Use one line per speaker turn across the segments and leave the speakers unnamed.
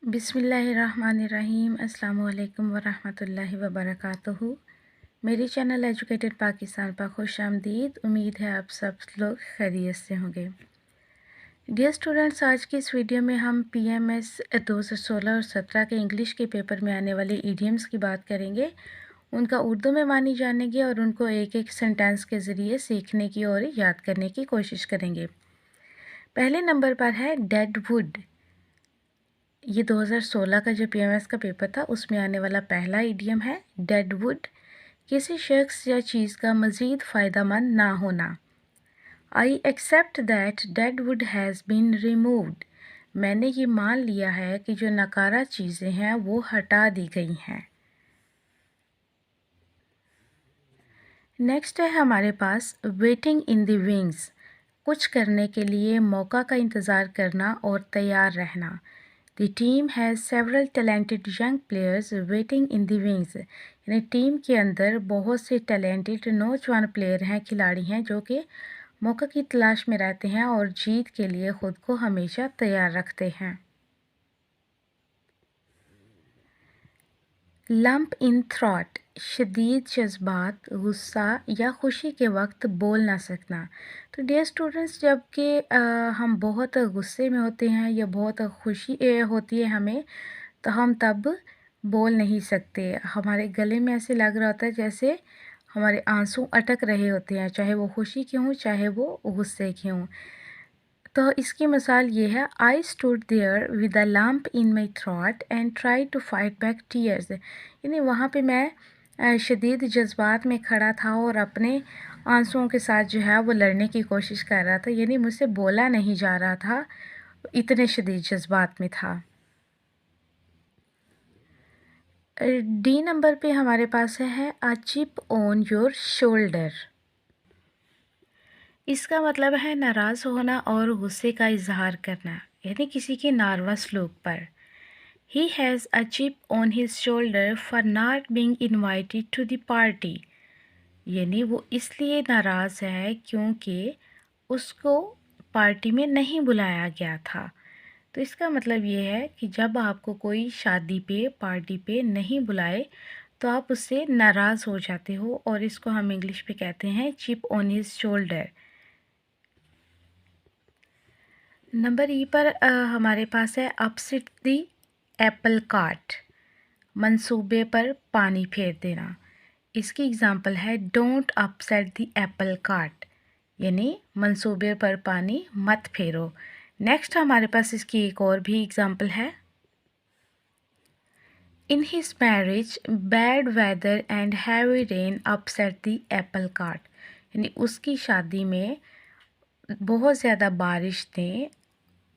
बिस्मिल्लाहिर्रहमानिर्रहीम। अस्सलाम वालेकुम वरहमतुल्लाहि वबरकातुहू। मेरे चैनल एजुकेटेड पाकिस्तान पर खुश आमदीद। उम्मीद है आप सब लोग खैरियत से होंगे। डियर स्टूडेंट्स, आज की इस वीडियो में हम PMS 2016 और 17 के इंग्लिश के पेपर में आने वाले इडियम्स की बात करेंगे, उनका उर्दू में मानी जानेंगे और उनको एक एक सेंटेंस के ज़रिए सीखने की और याद करने की कोशिश करेंगे। पहले नंबर पर है डेड वुड। ये 2016 का जो PMS का पेपर था उसमें आने वाला पहला इडियम है डेड वुड, किसी शख्स या चीज़ का मज़ीद फ़ायदेमंद ना होना। I accept that dead wood has been removed. मैंने ये मान लिया है कि जो नकारा चीज़ें हैं वो हटा दी गई हैं। नेक्स्ट है हमारे पास वेटिंग इन द विंग्स, कुछ करने के लिए मौका का इंतज़ार करना और तैयार रहना। The team has several talented young players waiting in the wings। यानी टीम के अंदर बहुत से टैलेंटेड नौजवान प्लेयर हैं, खिलाड़ी हैं जो कि मौका की तलाश में रहते हैं और जीत के लिए ख़ुद को हमेशा तैयार रखते हैं। लंप इन थ्रॉट, शदीद जज्बात, गुस्सा या खुशी के वक्त बोल ना सकना। तो डियर स्टूडेंट्स, जब कि हम बहुत गुस्से में होते हैं या बहुत खुशी होती है हमें, तो हम तब बोल नहीं सकते। हमारे गले में ऐसे लग रहा होता है जैसे हमारे आंसू अटक रहे होते हैं, चाहे वो खुशी के हों चाहे वो गुस्से के हों। तो इसकी मिसाल ये है, I stood there with a lump in my throat and try to fight back tears. यानी वहाँ पे मैं शदीद जज्बात में खड़ा था और अपने आंसुओं के साथ जो है वो लड़ने की कोशिश कर रहा था, यानी मुझसे बोला नहीं जा रहा था, इतने शदीद जज्बात में था। डी नंबर पे हमारे पास है अ चिप ऑन योर शोल्डर। इसका मतलब है नाराज़ होना और गुस्से का इजहार करना, यानी किसी के नारवा सलूक पर। He has a chip on his shoulder for not being invited to the party. यानी वो इसलिए नाराज़ है क्योंकि उसको पार्टी में नहीं बुलाया गया था। तो इसका मतलब ये है कि जब आपको कोई शादी पे पार्टी पे नहीं बुलाए तो आप उससे नाराज़ हो जाते हो, और इसको हम इंग्लिश में कहते हैं chip on his shoulder. Number ई पर हमारे पास है अपसेट दी एप्पल कार्ट, मंसूबे पर पानी फेर देना। इसकी एग्ज़ाम्पल है don't upset the apple cart, यानी मंसूबे पर पानी मत फेरो। नेक्स्ट हमारे पास इसकी एक और भी एग्ज़ाम्पल है, in his marriage bad weather and heavy rain upset the apple cart. यानी उसकी शादी में बहुत ज़्यादा बारिश ने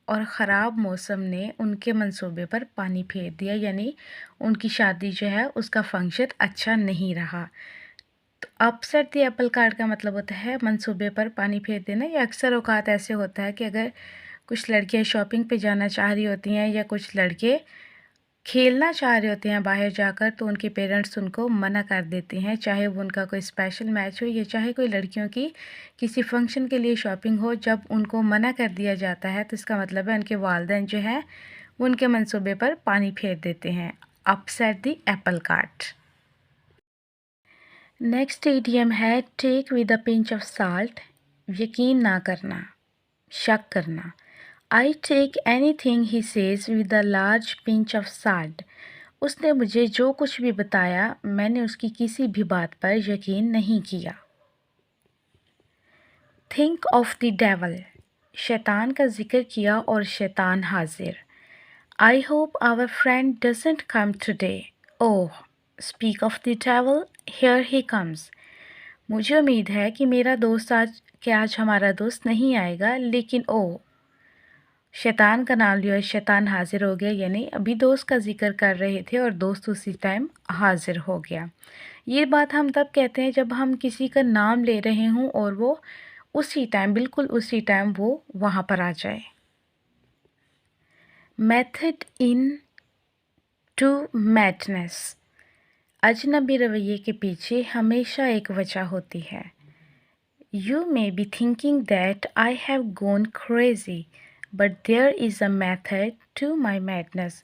और ख़राब मौसम ने उनके मंसूबे पर पानी फेर दिया, यानी उनकी शादी जो है उसका फंक्शन अच्छा नहीं रहा। तो अपसेट द एप्पल कार्ट का मतलब होता है मंसूबे पर पानी फेर देना। या अक्सर औकात ऐसे होता है कि अगर कुछ लड़कियां शॉपिंग पे जाना चाह रही होती हैं या कुछ लड़के खेलना चाह रहे होते हैं बाहर जाकर, तो उनके पेरेंट्स उनको मना कर देते हैं, चाहे वो उनका कोई स्पेशल मैच हो या चाहे कोई लड़कियों की किसी फंक्शन के लिए शॉपिंग हो। जब उनको मना कर दिया जाता है तो इसका मतलब है उनके वालिदैन जो है वो उनके मंसूबे पर पानी फेर देते हैं। Upset the apple cart. Next idiom है take with a pinch of salt, यकीन ना करना, शक करना। I take anything he says with a large pinch of salt. उसने मुझे जो कुछ भी बताया मैंने उसकी किसी भी बात पर यकीन नहीं किया। थिंक ऑफ द डेवल, शैतान का जिक्र किया और शैतान हाजिर। I hope our friend doesn't come today. Oh speak of the devil, here he comes. मुझे उम्मीद है कि मेरा दोस्त आज हमारा दोस्त नहीं आएगा, लेकिन ओह शैतान का नाम लिया, शैतान हाजिर हो गया, यानी अभी दोस्त का जिक्र कर रहे थे और दोस्त उसी टाइम हाजिर हो गया। ये बात हम तब कहते हैं जब हम किसी का नाम ले रहे हों और वो उसी टाइम, बिल्कुल उसी टाइम वो वहाँ पर आ जाए। मेथड इन टू मैडनेस, अजनबी रवैये के पीछे हमेशा एक वजह होती है। You may be thinking that I have gone crazy, but there is a method to my madness।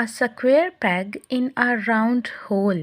a square peg in a round hole۔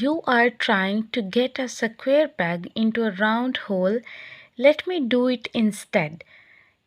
You are trying to get a square peg into a round hole. Let me do it instead.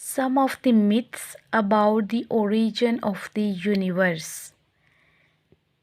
some of the myths about the origin of the universe۔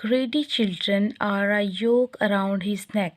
greedy children are a yoke around his neck،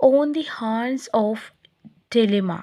On the horns of dilemma،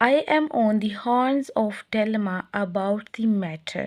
I am on the horns of dilemma about the matter،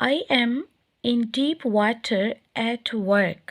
I am in deep water at work،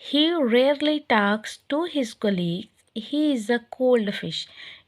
He rarely talks to his colleagues، he is a cold fish،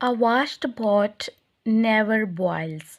A washed pot never boils،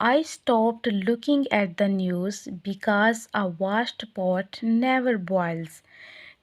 I stopped looking at the news because a washed pot never boils،